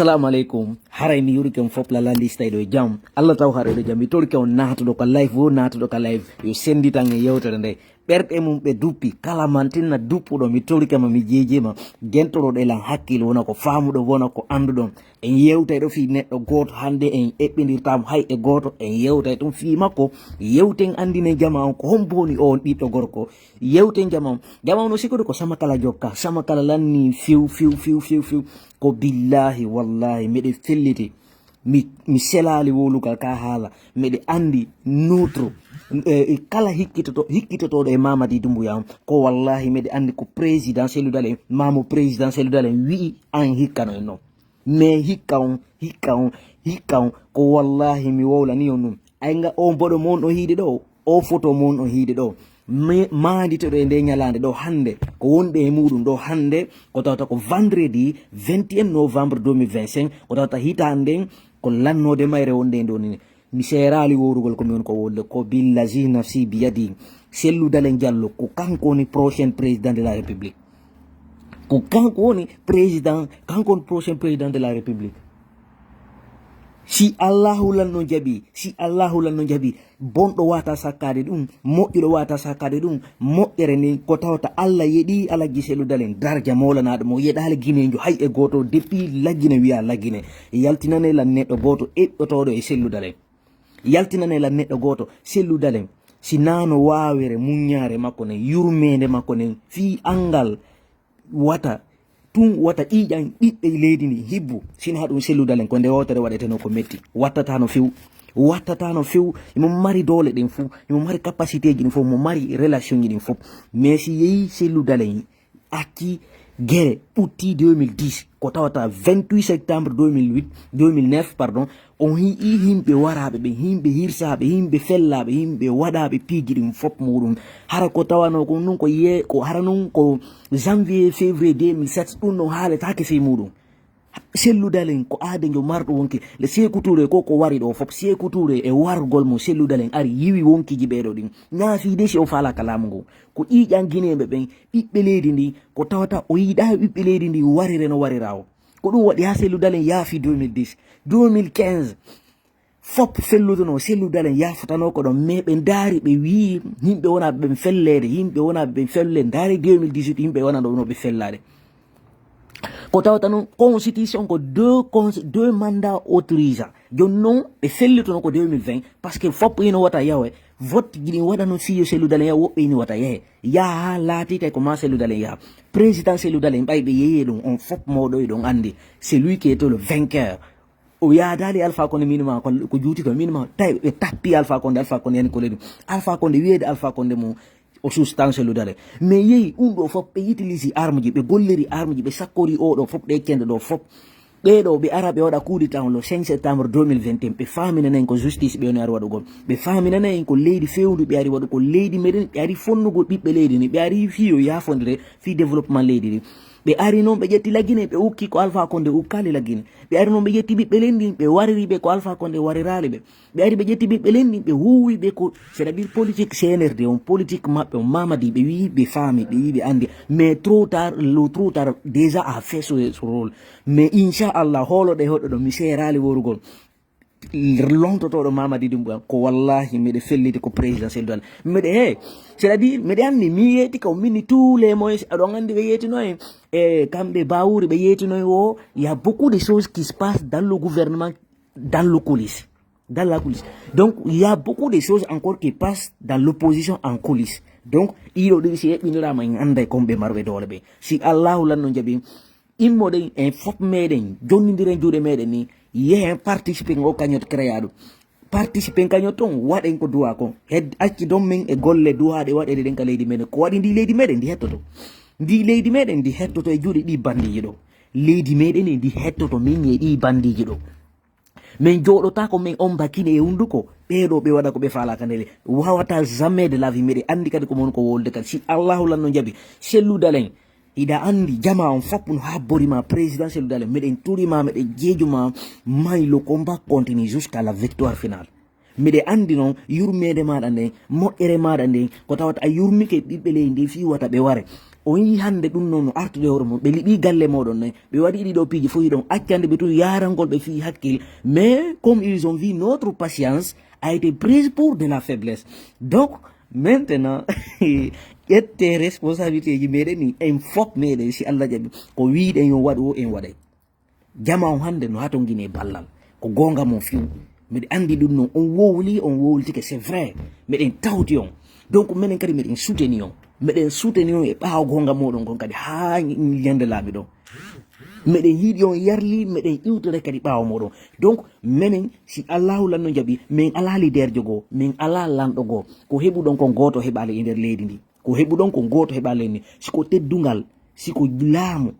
Assalamu alaikum. Haray mi yuri kem fop la lista do jam. Allah taw hare do jam. Mi tol kem naatu do ka live wo naatu do ka live. Yo sendi tangi yewtere ndey. Berde mum be dupi kala mantina dupu do mi tol kem mi jejema gentoro de lan hakkil wona ko faamudo wona ko andudon. En yewte do fi neddo goto hande en ebbindirtam hay e goto en yewte dum fi makko yewten andine jama on ko homboni on biddo gorko yewten jama no sikodo ko sama kala jokka sama kala lanni fiu ko billahi wallahi mede felliti mi selali wolugal ka hala mede andi nutro kala hikkitoto e mamadi dumbuya ko wallahi mede andi ko président Cellou Dalein mamo président Cellou Dalein wi an hikkano no mais hikkaon ko wallahi mi wowla ni on ay nga o bodo mon o hiide do o photo mon o hiide do maadi to de nyalande do hande ko wonbe e mudum do hande ko tawta ko vendredi 21 novembre 2025 ko tawta hitande ko lannode mayre wonde do ni mi serali worugol ko min ko wolle ko billahi nafsi biyadi Cellou Dalein Diallo ko kanko ni prochain président de la république ko kanko ni président kanko ni prochain président de la république si Allahu lanno jabi bonɗo wata sakkade ɗum moƴƴuɗo wata sakkade ɗum moƴƴere ni ko tawta Allah yeɗi alaggi Cellou Dalein darja mawlanaɗo mo yeɗali guinejo hay e goto depuis laggine wiya laggine yaltinane lan neɗɗo goto eɓɓotoɗo e Cellou Dalein yaltinane lan neɗɗo goto Cellou Dalein si nano wawere muññare makko ne yurmede makko ne fi angal wata tun wata ƴiƴan ɓiɓɓe leydi ndi hibbu sina ɗum Cellou Dalein ko nde wotere waɗeteno ko metti wattata no few imo mari dole ɗin fou imo mari capacité ji ɗin fof mo mari relation ji ɗin fof mais si yeehi Cellou Dalein acci guerre ɓutti 2010 ko tawata 28 septembre 2009 pardon on hii himɓe waraɓe ɓe himɓe hirsaɓe himɓe fellaɓe himɓe waɗaɓe piiji ɗin fop muɗum hara ko tawano ko nun ko hara nun ko janvier février 2007 ɗum no haaletake fe muɗum Cellou Dalein ko adejo marɗo wonki le Sékou Touré ko wari ɗo fop Sékou Touré e wargol mo Cellou Dalein ari yiwi wonkiji ɓeɗo ɗin naafide si o faala kalamu ngo ko ƴiƴan guineɓe ɓen ɓiɓɓe leydi ndi ko tawata o yiɗa ɓiɓɓe leydi ndi warire no warira o ko ɗum waɗi ha Cellou Dalein yaafi 2010 2015 fop fellutono Cellou Dalein yafutano ko ɗon mais ɓe daari ɓe wi yimɓe wonaɓe ɓen fellede yimɓe wonaɓe ɓen felle daari 2018 yimɓe wona ɗo no ɓe fellade ko tawata non constitution ko deux mandats autorisant jon non ɓe fellitono ko 2020 par ce que fop ino wata yawe vote jiɗin waɗano fiyo Cellou Dalein yaha woɓɓe ini wata yehe yaha laati tay ko ma Cellou Dalein yaha président Cellou Dalein ɓay ɓe yeeyi ɗum on fop mawɗo e ɗon andi c'est lui qui est le vainqueur o yaadali Alpha Condé minima ko juuti ko minima tay ɓe tappi Alpha Condé yani ko leydi Alpha Condé wiyede Alpha Condé mo o sustan Cellou Dalein mais yeeyi ɗum ɗo fop ɓe utilise arme ji ɓe golleri arme ji ɓe sakkori oɗo fop ɗe kende ɗo fop ɓeɗo ɓe ara ɓe waɗa coup d'état le 5 septembre 2021 ɓe faminanayi ko justice ɓe oni ari waɗugol ɓe faminanayi ko leydi fewdu ɓe ari waɗu ko leydi meɗen ɓe ari fonnugo ɓiɓɓe leydi ni ɓe ari fiyo yafodire fi développement leydi ni ɓe ari noon ɓe ƴetti laggine ɓe ukki ko Alpha Condé ukkali laggine ɓe ari noon ɓe ƴetti ɓiɓɓe leydi ɓe waririɓe ko Alpha Condé warirali ɓe ari ɓe ƴetti ɓiɓɓe leydi ɓe huwiɓe ko c'est à dire politique CNRD on politique maɓɓe on mamadi ɓe wi ɓe faami ɓe wi ɓe andi mais trop tard déjà a fait ce rôle mais inchallah holoɗe hoɗo ɗo mi serali worugol lontotoɗo mamadi dumbuya ko wallahi miɗe felliti ko président Cellou Dalein miɗe c'est à dire miɗe anndi mi yeeti ko minni tous les moyens aɗon anndi ɓe yeetinoye e kamɓe bawuri ɓe yeetinoye o il y a beaucoup de choses qui se passent dans le gouvernement dans la coulisse donc il y a beaucoup de choses encore qui passent dans l'opposition en coulisses donc iɗo ɗi si heɓɓinirama en anday komɓe marɓe dole ɓe si Allahu lanno jaaɓi immoɗen en fop meɗen jonnodiren juuɗe meɗen ni yehen participer ngo kañot créa ɗum participer kañot ton waɗen ko duwa kon acci don min e golle duwaɗe waɗede ɗen ka leydi meɗen ko waɗi ndi leydi meɗen ndi hettoto e juuɗe ɗi bandiji ɗo leydi meɗen ndi hettoto min e ɗi bandiji ɗo min joɗota ko min on bakine e hunduko ɓeɗo ɓe waɗa ko ɓe falaka ndele wawata jamais de la vie meɗe andi kadi ko mon ko wolde kadi si Allahu lanno jaaɓi Cellou Dalein ida andi jama on fop no habborima président Cellou Dalein meɗen turima meɗen jeejuma may le combat continue jusqu'à la victoire finale miɗe andi noon yurmede maɗa nde moƴƴere maɗa nde ko tawata a yurmike ɓiɓɓe leydi ndi fi wata ɓe ware o yi hande ɗum noon no artude hoore mum ɓe liɓi galle moɗon nayi ɓe waɗi ɗiɗo piiji fof yiɗon accande ɓe tun yarangol ɓe fi hakkille mais comme ils ont vu notre patience a été prise pour de la faiblesse. Donc maintenant ƴette responsabilité ji meɗen ni en fop meɗen si Allah jaɓi ko wiɗen yo waɗo en waɗay. Jama on hande no haton guine ballal ko gonga mon fiw miɗe andi ɗum noon on wowlitike c'est vrai meɗen tawti on donc minen kadi meɗen souteni on e ɓaawo gonga moɗon gon kadi ha yande laaɓi ɗon meɗen yiiɗi on yarli meɗen iwtore kadi ɓaawo moɗon. Donc minen si allahu lanno jaɓi min ala liderjo goo min ala lanɗo goo ko heɓuɗon kon goto heɓale e nder leydi ndi ko heɓuɗon kon goto heɓale ni siko teddungal siko laamu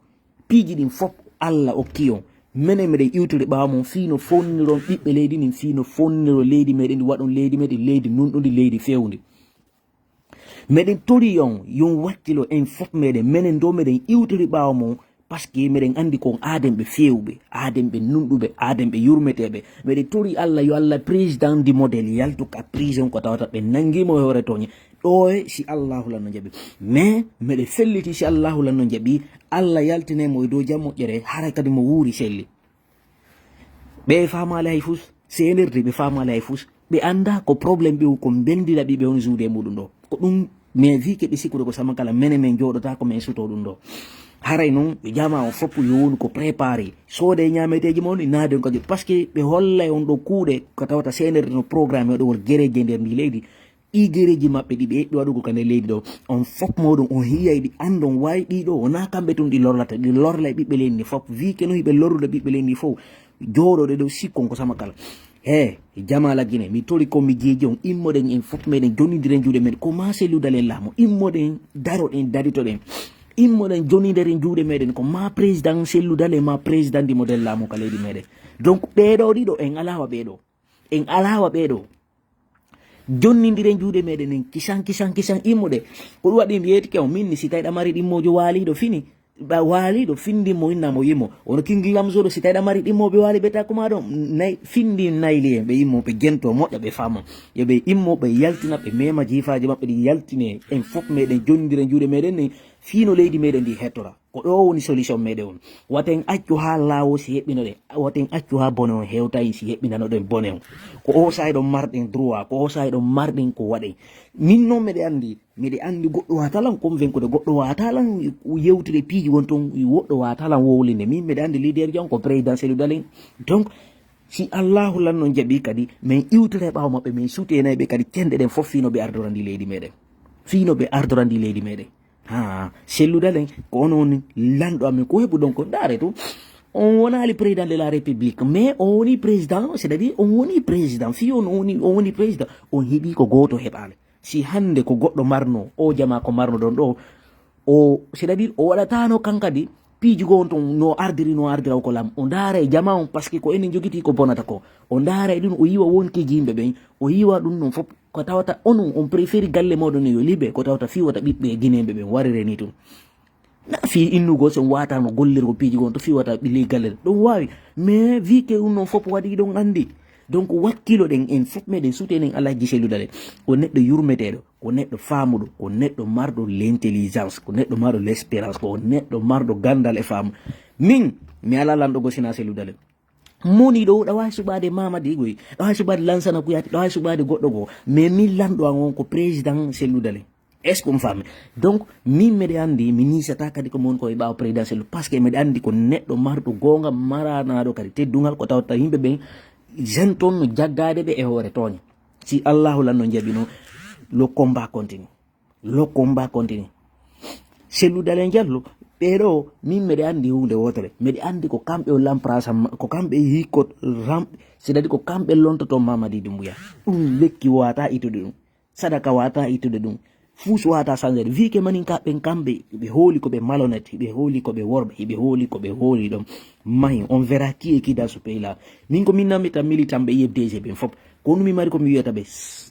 piiji ɗin fop Allah okki on minen meɗen iwtore ɓaawo mon fino fonniron ɓiɓɓe leydi nin fino fonniro leydi meɗen ndi waɗon leydi meɗen leydi nunɗudi leydi fewndi meɗen tori on yon wakkilo en fop meɗen minen do meɗen iwtori ɓaawo mon par ce que meɗen andi kon aademɓe fewɓe aademɓe nunɗuɓe aademɓe yurmeteɓe meɗen tori Allah yo Allah président du modèle yaltu ka prison ko tawata ɓe nangimo e hoore toñe ɗo si allahu lanno jaɓi mais meɗe felliti si allahu lanno jaɓi Allah yaltinemo e dow jam moƴƴere hara kadi mo wuuri selli ɓe famale hay fus senirde ɓe famale hay fus ɓe anda ko probléme ɓe ko bendira ɓiɓe on juude muɗum ɗo ko ɗum mais wi keɓe sikkude ko sama kala mene men joɗota ko min suto ɗum ɗo haray noon ɓe jama on foppu yo woni ko préparé soode ñameteji mon naden kadi par ce que ɓe hollay on ɗo kuuɗe ko tawata senirde no programme oɗo won guereji nder ndi leydi ɗi guereji maɓɓe ɗi ɓe heɓɓi waɗugo ka nder leydi ɗo on fop moɗon on hiyay ɗi andon wawi ɗiɗo wona kamɓe tun ɗi lorlata ɗi lorla e ɓiɓɓe leydi ndi fop wi ke no hiɓe lorrude ɓiɓɓe leydi ndi fof joɗoɗe ɗo sikkon ko sama kala jamala guine mi tori komi jeeji on immoɗen en fop meɗen jonnodiren juuɗe meɗen ko ma Cellou Dalein laamu immoɗen daroɗen daritoɗen immoɗen jonnideren juuɗe meɗen ko ma président Cellou Dalein ma président di modèle laamu ka leydi meɗen donc ɓeɗo ɗiɗo en alawa ɓeɗo jonnidiren juuɗe meɗen en kisan immoɗe ko ɗum waɗi mi yetike on minni si tawi ɗamari ɗimmojo waaliɗo fini waaliɗo findimo innamo yimmo wono King Lamzoɗo si tawi ɗamari ɗimmoɓe waali ɓe tako maɗo findi nayli en ɓe yimmo ɓe gento moƴƴa ɓe fama yoɓe immo ɓe yaltina ɓe mema jiifaji maɓɓe ɗi yaltine en fop meɗen jonndiren juuɗe meɗen ni fino leydi meɗen ndi hettora ko ɗo woni solution meɗen on waten accu ha laawo si heɓɓinoɗen waten accu ha bone on hewtayi si heɓɓinanoɗen bone on ko o sayi ɗon marɗen droit ko o sayi ɗon marɗen ko waɗen min noon miɗe andi goɗɗo watalan convaincre goɗɗo watalan yewtude piiji won toon woɗɗo watalan wowlinde min miɗe andi leader jon ko président Cellou Dalein donc si allahu lan noon jaɓi kadi min iwtore ɓaawo maɓɓe min suutenayi ɓe kadi cenɗe ɗen fof fino ɓe ardorandi leydi meɗen Cellou Dalein ko on woni lanɗo amin ko heɓuɗon ko ndaare to on wonali président de la république mais on woni président c'est à dire on woni président fi on woni président on heeɓi ko goto heɓale si hande ko goɗɗo marno o jama ko marno ɗon ɗo o c'est à dire o waɗatano kankadi piiji go on ton no ardira ko lam o ndaara e jama on par ce que ko enen jogiti ko bonata ko o ndaara e ɗum o yiwa wonkiji yimɓe ɓen o yiwa ɗum noon fof ko tawata onon on préféri galle moɗon yo liɓe ko tawata fiwata ɓiɓɓe guineɓe ɓen warire ni tun na fi innugo so watano gollirgo piiji gon to fiwata ɓili galle ɗum wawi mais wi ke ɗum noon fof waɗi ɗon andi donc wakkilo ɗen en fof meɗen sutenen Alhaji Cellou Dalein ko neɗɗo yurmeteɗo ko neɗɗo famuɗo ko neɗɗo marɗo l'intelligence ko neɗɗo marɗo l'espérance ko neɗɗo marɗo gandal e faamu min mi ala lanɗogo sina Cellou Dalein moni ɗo ɗa wawi suɓade Mamadi goy ɗa wawi suɓade Lansana Kouyaté ɗa wawi suɓade goɗɗo goo mais min lanɗo an on ko président Cellou Dalein est ce que on fami donc min meɗe andi mi nisata kadi ko mon koye ɓawa président Cellou par ce que meɗe andi ko neɗɗo marɗo gonga maranaɗo kadi teddugal ko tawata yimɓe ɓen jen toon no jaggade ɓe e hoore tooña si allahu lan no jaɓino le combat continue Cellou Dalein Diallo ɓeɗo min meɗe andi hunde wotere meɗe andi ko kamɓe o lamprasa ko kamɓe hikko ram c'est à dire ko kamɓe lontoto Mamadi Doumbouya ɗum lekki wata itude ɗum sadaka wata itude ɗum fus wata sansede wi ke manin kaɓen kamɓe ɓe hooli koɓe malhonnête ɓe hooli koɓe worɓe ɓe hooli koɓe hooli ɗon mahi on verra qui est qui dans ce pays là min ko min namita militant ɓe IFDG ɓen fop kono mi mari ko mi wiyata ɓe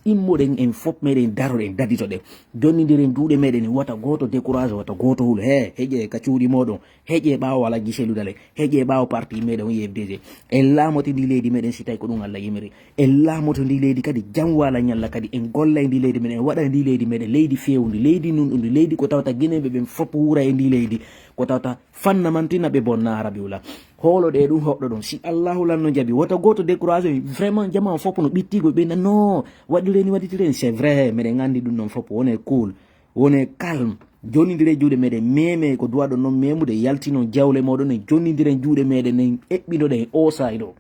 immoɗen en fof meɗen daroɗen daditoɗen jonnidiren juuɗe meɗen wata goto découragé wata goto hulo heƴe ka cuuɗi moɗon heƴe ɓawo alaji Cellou Dalein heƴe ɓawo parti meɗen UFDG en laamoto ndi leydi meɗen si tawi ko ɗum Allah yimiri en laamoto ndi leydi kadi jam wala ñalla kadi en golla e ndi leydi meɗen en waɗa ndi leydi meɗen leydi fewndi leydi nunɗundi leydi ko tawta guineɓe ɓen fof wuura e ndi leydi ko tawta fannamantina ɓe bonna arabiula holoɗe ɗum hoɗɗo ɗum si allahu lanno jaaɓi wota goto découragé vraiment jama fof no ɓittigo ɓe nanno waɗireni waɗitireni c'est vrai meɗen andi ɗum noon fof wone cool wone calme jonnidire juuɗe meɗen meme ko duwaɗo noon memude yaltino jawle moɗon en jonnidiren juuɗe meɗen en eɓɓinoɗen osay ɗo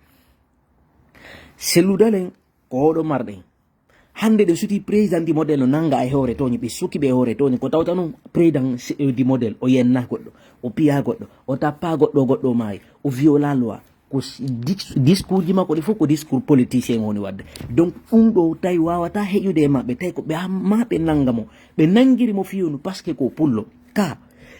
Cellou Dalein ko oɗo marɗen hande ɗe suti président di modèle no nanga e hoore toñi ɓe sukkiɓe e hoore toñi ko tawta noon président di modèle o yenna goɗɗo o piya goɗɗo o tappa goɗɗo maayi o viola loi ko discours ji makko ɗe fof ko discours politicien woni wadde donc ɗum ɗo tawi wawata heƴude e maɓɓe tawi ko ɓe ma ɓe nanga mo ɓe nangiri mo fiyonu par ce que ko pullo ka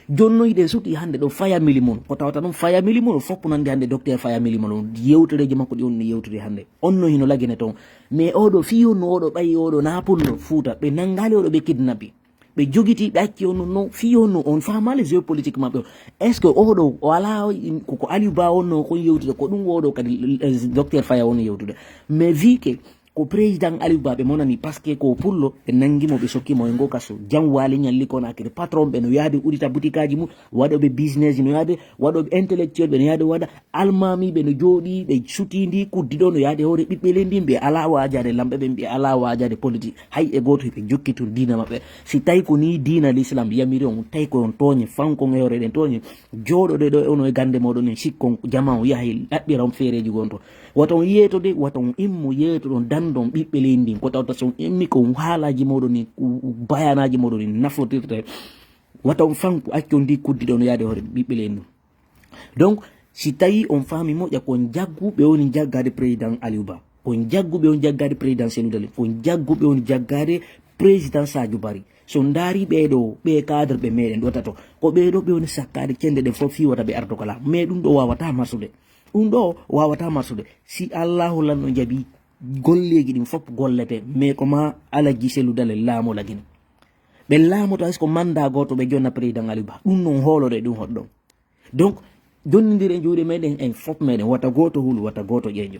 jonnoyiɗen suti hande ɗo fayamili mon ko tawata ɗum fayamili mon foppo nande hande docteur fayamili mon yewtoreji makko ɗi onni yewtude hande onno hino lagine toon mais oɗo fiyonno oɗo ɓayi oɗo na pullo Fouta ɓe nangali oɗo ɓe kidnapi ɓe jogiti ɓe acci onno no fiyonno on famale géopolitique maɓɓe est ce que oɗo o ala koko Aliou Ba onno kon yewtude ko ɗum oɗo kadi docteur Faya wonno yewtude mais vi que ko président Aliou Ba ɓe monani par ce que ko pullo ɓe nangimo ɓe sokkimo e ngo kaso jam wali ñalli kono akede patron ɓe no yaade udita boutique aji mum waɗoɓe business no yaade waɗoɓe intellectuel ɓe no yaade waɗa almami ɓe no jooɗi ɓe sutidi kuddiɗo no yaade hoore ɓiɓɓe lendi ɓe ala wajade lamɓe ɓe ɓe ala wajade politique hay e goto ɓe jokkitor dina maɓɓe si tawi ko ni dina l'islam yamiri on tawi koyon toñe fankon e hoore ɗen toñe jooɗoɗe ɗo ono e gande moɗon en sikkon jama o yahay ɗaɓɓiram feereji gonto waton yeetode waton immo yeetoɗon dandon ɓiɓɓe leydi ko tawta son immi ko haalaji moɗon ni bayanaji moɗon ni nafotirte waton fanku accon ndi kuddiɗo no yaade hoore ɓiɓɓe leydi donc si tawi on faami moƴƴa kon jagguɓe woni jaggade président Aliou Ba kon jagguɓe woni jaggade président Cellou Dalein kon jagguɓe woni jaggade président Sadio Barry so daari ɓeɗo ɓe cadre ɓe meɗen ɗo tato ko ɓeɗo ɓe woni sakkade cende ɗen fof fiwata ɓe ardo kala mais ɗum ɗo wawata marsude ɗum ɗo wawata marsude si allahu lanno jaaɓi golleji ɗin fof gollete mais koma alaji Cellou Dalein laamo lagine ɓe laamoto hay so ko manda goto ɓe jonna président Aliou Ba ɗum noon hoolode ɗum hoɗɗon donc jonnidire juuɗe meɗen en fof meɗen wata goto huulu wata goto ƴeeƴo